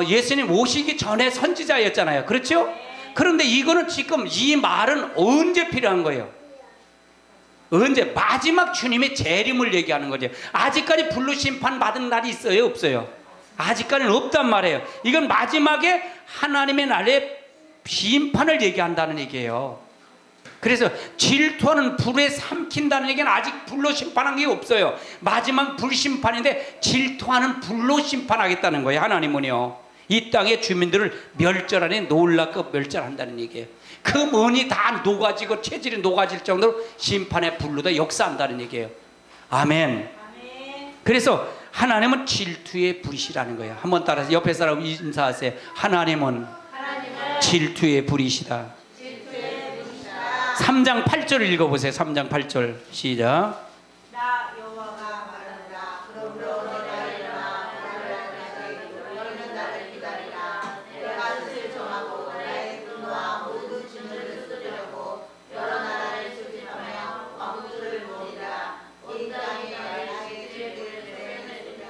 예수님 오시기 전에 선지자였잖아요. 그렇죠? 그런데 이거는 지금 이 말은 언제 필요한 거예요? 언제? 마지막 주님의 재림을 얘기하는 거죠. 아직까지 불로 심판 받은 날이 있어요? 없어요? 아직까지는 없단 말이에요. 이건 마지막에 하나님의 날에 심판을 얘기한다는 얘기예요. 그래서 질투하는 불에 삼킨다는 얘기는 아직 불로 심판한 게 없어요. 마지막 불심판인데 질투하는 불로 심판하겠다는 거예요. 하나님은요, 이 땅의 주민들을 멸절하니 놀랍고 멸절한다는 얘기예요. 그 문이 다 녹아지고 체질이 녹아질 정도로 심판의 불로다 역사한다는 얘기예요. 아멘. 그래서 하나님은 질투의 불이시라는 거예요. 한번 따라서 옆에 사람 인사하세요. 하나님은 질투의 불이시다. 3장 8절 읽어보세요. 3장 8절 시작. 나 여호와가 말한다. 그러므로 내가 일어나 너희는 나를 기다리라. 내가 뜻을 정하고 나의 분노와 모든 진노를 쏟으려고 여러 나라를 수집하며 왕들을 모으리라. 온 땅이 나의 질투를 내리리라.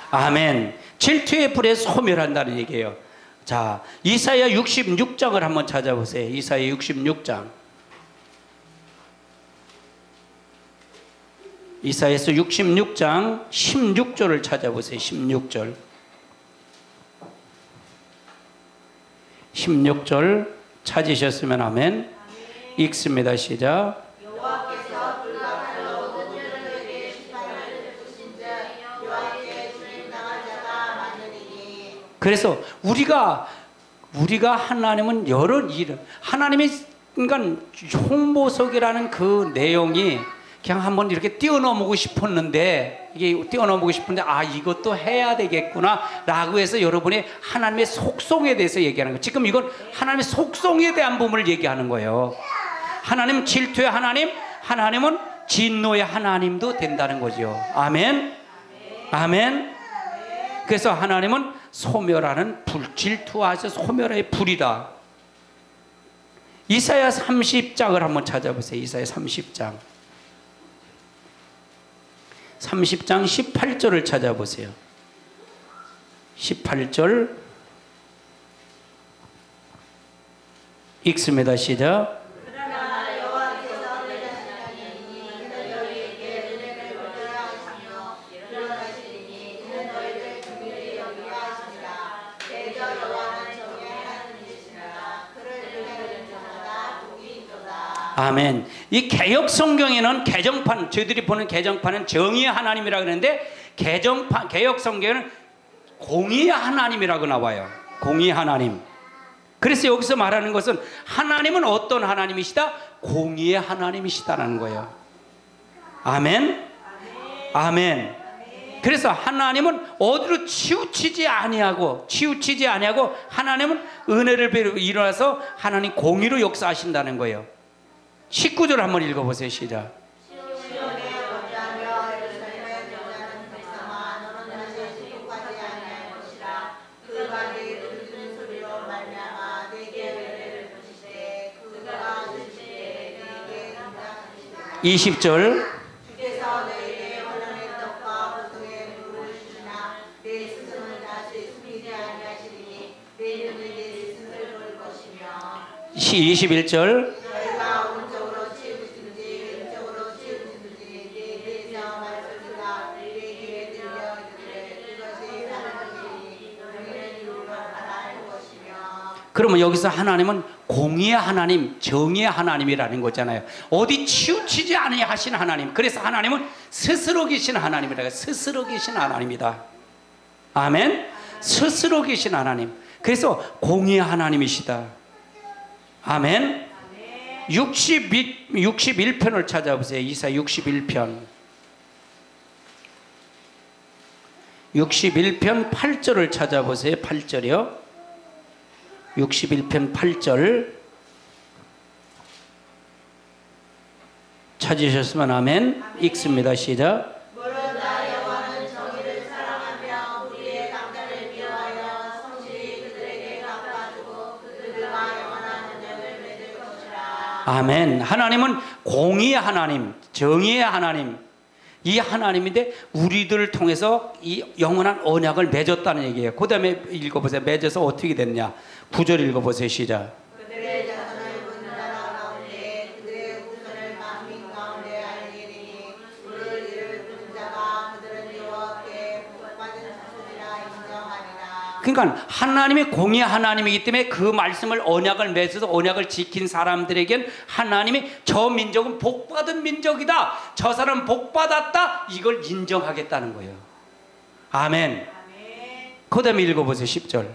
아멘. 질투의 불에 소멸한다는 얘기예요. 자, 이사야 66장을 한번 찾아보세요. 이사야 66장. 이사야서 66장 16절을 찾아보세요. 16절. 16절 찾으셨으면 아멘. 읽습니다. 시작. 여호와께서 불과 칼로 모든 자들에게 심판을 베푸신즉 여호와께 죽임당할 자가 많으리니. 그래서 우리가 하나님은 여러 일, 하나님의 그러니까 홍보석이라는 그 내용이 그냥 한번 이렇게 뛰어넘고 싶었는데, 이게 뛰어넘고 싶은데, 아, 이것도 해야 되겠구나 라고 해서 여러분의 하나님의 속성에 대해서 얘기하는 거예요. 지금 이건 하나님의 속성에 대한 부분을 얘기하는 거예요. 하나님은 질투의 하나님, 하나님은 진노의 하나님도 된다는 거죠. 아멘. 아멘. 그래서 하나님은 소멸하는 불, 질투하셔 소멸의 불이다. 이사야 30장을 한번 찾아보세요. 이사야 30장. 30장 18절을 찾아보세요. 18절 읽습니다. 시작. 그러나 여호와께서 내 자신이니 이는 너희에게 은혜를 베풀려 하시며 일어나시리니 이는 너희를 긍휼히 여기려 하시니라. 대저 여호와는 정의의 하나님이시니라. 그를 은혜를 전하다 복이 있도다. 아멘. 이 개역 성경에는 개정판, 저희들이 보는 개정판은 정의의 하나님이라고 그러는데 개역 성경에는 공의의 하나님이라고 나와요. 공의의 하나님. 그래서 여기서 말하는 것은 하나님은 어떤 하나님이시다? 공의의 하나님이시다라는 거예요. 아멘. 아멘. 그래서 하나님은 어디로 치우치지 아니하고 하나님은 은혜를 일어나서 하나님 공의로 역사하신다는 거예요. 19절 한번 읽어보세요. 시작. 시온에 거주하며 예루살렘에 거주하는 백성아 너는 다시 실족하지 아니할 것이라. 그가 내게 들리는 소리로 말미암아 내게 은혜를 베푸시되 그가 주시되 내게 응답하시리라. 20절. 주께서 너희에게 혼란의 떡과 보통의 물을 주시나 내 스승을 다시 숨기지 아니하시리니 내 눈이 내 스승을 볼 것이며. 21절. 너희가 오른쪽으로 치우치든지 왼쪽으로 치우치든지 내 대저 말소리가 내 귀에 들려 이르되 그것이 하나님의 일이니 너희는 이루어 가라 할 것이며. 그러면 여기서 하나님은 공의의 하나님, 정의의 하나님이라는 거잖아요. 어디 치우치지 아니하신 하나님. 그래서 하나님은 스스로 계신 하나님이라. 스스로 계신 하나님이다. 아멘. 스스로 계신 하나님. 그래서 공의의 하나님이시다. 아멘. 61편을 찾아보세요. 이사야 61편. 61편 8절을 찾아보세요. 8절이요. 61편 8절 찾으셨으면 아멘. 읽습니다. 시작. 무릇나 여호와는 정의를 사랑하며 우리의 강단을 미워하여 성실히 그들에게 갚아주고 그들과 영원한 언약을 맺을 것이라. 아멘. 하나님은 공의의 하나님, 정의의 하나님. 이 하나님인데 우리들을 통해서 이 영원한 언약을 맺었다는 얘기예요. 그 다음에 읽어보세요. 맺어서 어떻게 됐냐. 9절 읽어보세요. 시작. 그들의 자손을 묻는 나라 가운데 그들의 후손을 만민 가운데 알게 되니 그를 이를 부른 자가 그들은 여호와께 복받은 자손이라 인정하리라. 그러니까 하나님의 공의 하나님이기 때문에 그 말씀을 언약을 맺어서 언약을 지킨 사람들에겐 하나님이 저 민족은 복받은 민족이다. 저 사람 복받았다. 이걸 인정하겠다는 거예요. 아멘. 그 다음에 읽어보세요. 10절.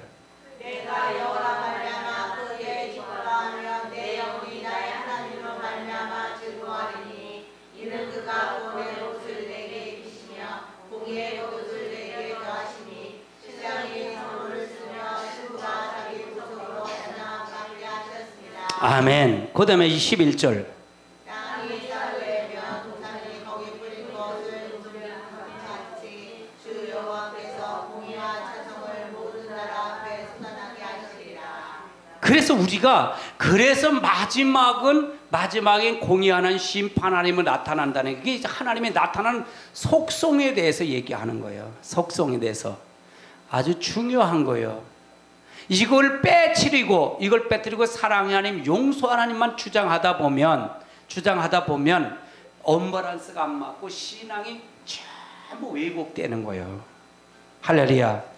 내가 여호와라 말미암아 그에게 기뻐하며 내 영혼이 나의 하나님으로 말미암아 즐거워하리니 이는 그가 구원의 옷을 내게 입히시며 공의의 옷을 내게 더하시니 신령이 선물을 쓰며 신부가 자기 구속으로 전향 받게 하셨습니다. 아멘. 그 다음에 11절. 땅이 쌀되며 동산이 거기 뿌린 것을 누르면 같이 주 여호와께서 공의와 찬송을 모든 나라 앞에 쏟아나게 하시리라. 그래서 우리가 마지막엔 공의하는 심판 하나님을 나타난다는 게 하나님의 나타나는 속성에 대해서 얘기하는 거예요. 속성에 대해서 아주 중요한 거예요. 이걸 빼뜨리고 사랑의 하나님, 용서 하나님만 주장하다 보면 언밸런스가 안 맞고 신앙이 전부 왜곡되는 거예요. 할렐루야.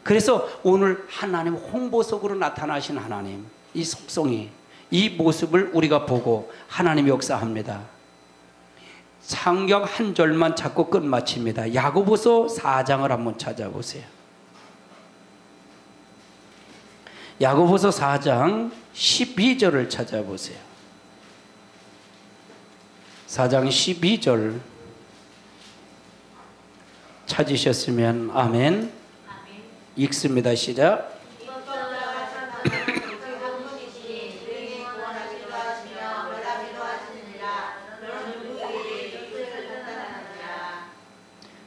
그래서 오늘 하나님 홍보석으로 나타나신 하나님, 이 속성이, 이 모습을 우리가 보고 하나님이 역사합니다. 창경 한 절만 찾고 끝마칩니다. 야고보서 4장을 한번 찾아보세요. 야고보서 4장 12절을 찾아보세요. 4장 12절 찾으셨으면 아멘. 읽습니다. 시작.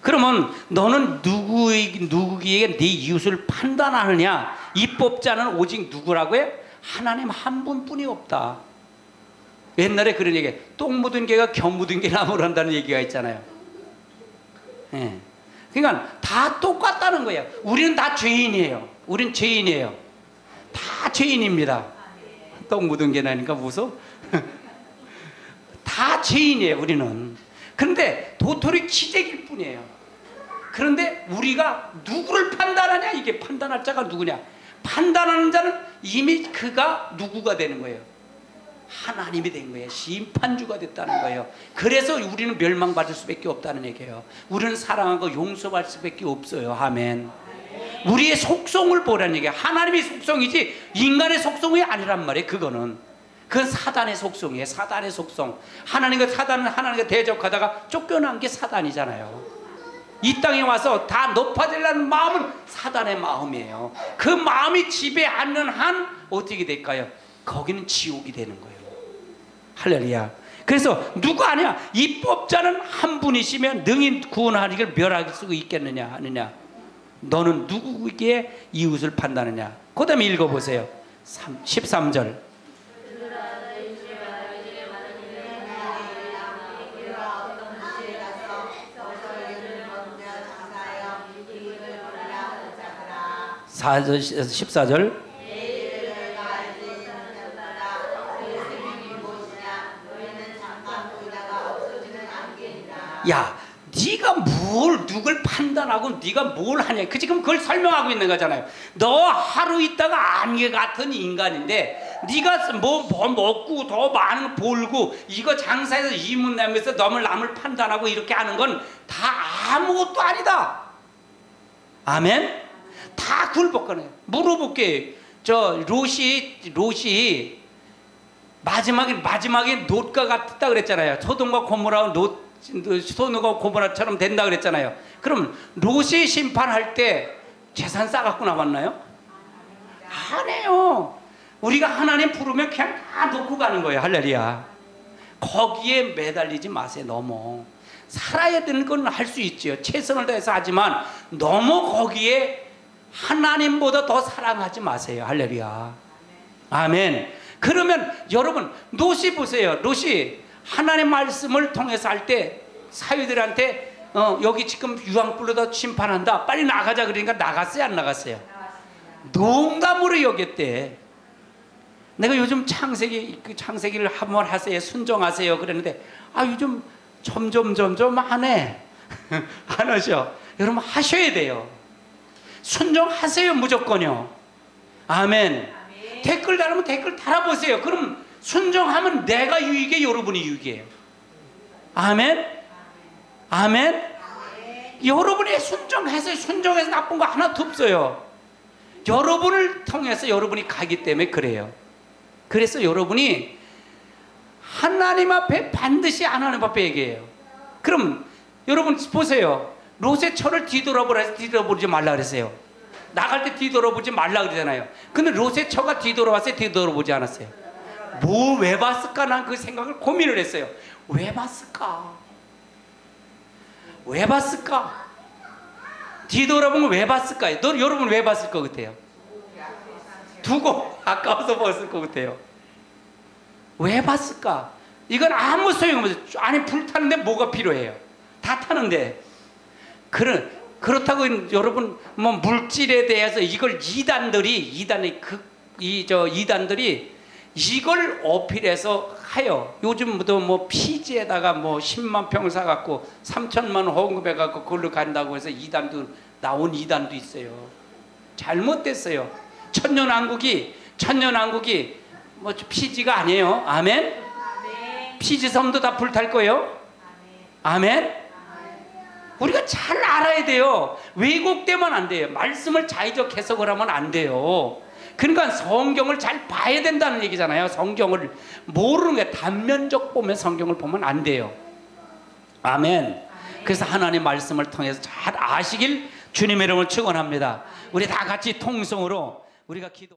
그러면 너는 누구에게 네 이웃을 판단하느냐? 입법자는 오직 누구라고요? 하나님 한 분뿐이 없다. 옛날에 그런 얘기, 똥 묻은 개가 겨 묻은 개 나무란다는 얘기가 있잖아요. 예. 그러니까 다 똑같다는 거예요. 우리는 다 죄인이에요. 우린 죄인이에요. 다 죄인입니다. 똥 묻은 개 나니까 무서워? 다 죄인이에요. 우리는. 그런데 도토리 키재기일 뿐이에요. 그런데 우리가 누구를 판단하냐? 이게 판단할 자가 누구냐? 판단하는 자는 이미 그가 누구가 되는 거예요. 하나님이 된 거예요. 심판주가 됐다는 거예요. 그래서 우리는 멸망받을 수밖에 없다는 얘기예요. 우리는 사랑하고 용서받을 수밖에 없어요. 아멘. 우리의 속성을 보라는 얘기예요. 하나님의 속성이지 인간의 속성이 아니란 말이에요. 그건 사단의 속성이에요. 사단의 속성. 사단은 하나님과 대적하다가 쫓겨난 게 사단이잖아요. 이 땅에 와서 다 높아지려는 마음은 사단의 마음이에요. 그 마음이 집에 앉는 한 어떻게 될까요? 거기는 지옥이 되는 거예요. 할렐루야. 그래서 누가 아니야? 입법자는 한 분이시면 능히 구원하기를 멸할 수 있겠느냐 하느냐? 너는 누구에게 이웃을 판단하느냐? 그 다음에 읽어보세요. 13절. 사 14절. 야, 네가 누굴 판단하고 네가 뭘 하냐? 그 지금 그걸 설명하고 있는 거잖아요. 너 하루 있다가 안개 같은 인간인데 네가 뭐 먹고 더 많은 거 벌고 이거 장사해서 이문 내면서 남을 판단하고 이렇게 하는 건 다 아무것도 아니다. 아멘. 다 굴복하네. 물어볼게. 저 롯이 마지막에 롯과 같다 그랬잖아요. 소돔과 고모라와 소돔과 고모라처럼 된다 그랬잖아요. 그럼 롯이 심판할 때 재산 싸갖고 나왔나요? 안 해요. 우리가 하나님 부르면 그냥 다 놓고 가는 거예요. 할렐루야. 거기에 매달리지 마세요. 너무 살아야 되는 건 할 수 있죠. 최선을 다해서 하지만 너무 거기에 하나님보다 더 사랑하지 마세요. 할렐루야. 아멘. 그러면 여러분 롯이 보세요. 롯이 하나님 말씀을 통해서 할 때 사위들한테 여기 지금 유황불로다 심판한다. 빨리 나가자 그러니까 나갔어요, 안 나갔어요? 농담으로 여겼대. 내가 요즘 창세기를 한번 하세요, 순종하세요 그랬는데 요즘 점점 안 해. 안 하셔. 여러분 하셔야 돼요. 순종하세요, 무조건요. 아멘. 댓글 달으면 댓글 달아보세요. 그럼 순종하면 내가 유익이에요, 여러분이 유익이에요. 아멘. 아멘. 여러분이 순종해서 순종해서 나쁜 거 하나도 없어요. 여러분을 통해서 여러분이 가기 때문에 그래요. 그래서 여러분이 하나님 앞에 반드시 하나님 앞에 얘기해요. 그럼 여러분 보세요. 롯의 처를 뒤돌아보라 해서 뒤돌아보지 말라 그랬어요. 나갈 때 뒤돌아보지 말라 그러잖아요. 근데 롯의 처가 뒤돌아왔어요, 뒤돌아보지 않았어요? 뭐 왜 봤을까? 난 그 생각을 고민을 했어요. 왜 봤을까? 왜 봤을까? 뒤돌아보면 왜 봤을까요? 여러분 왜 봤을 것 같아요? 두고 아까워서 봤을 것 같아요. 왜 봤을까? 이건 아무 소용없어요. 아니 불타는데 뭐가 필요해요? 다 타는데. 그렇다고 여러분 뭐 물질에 대해서 이걸 이단들이 이걸 어필해서 해요. 요즘도 뭐 피지에다가 뭐 10만 평 사갖고 3천만 원 헌금해갖고 그걸로 간다고 해서 나온 이단도 있어요. 잘못됐어요. 천년왕국이 뭐 피지가 아니에요. 아멘. 피지섬도 다 불탈 거예요. 아멘. 우리가 잘 알아야 돼요. 왜곡되면 안 돼요. 말씀을 자의적 해석을 하면 안 돼요. 그러니까 성경을 잘 봐야 된다는 얘기잖아요. 성경을 모르는 게 단면적 보면 성경을 보면 안 돼요. 아멘. 그래서 하나님 말씀을 통해서 잘 아시길 주님의 이름으로 축원합니다. 우리 다 같이 통성으로 우리가 기도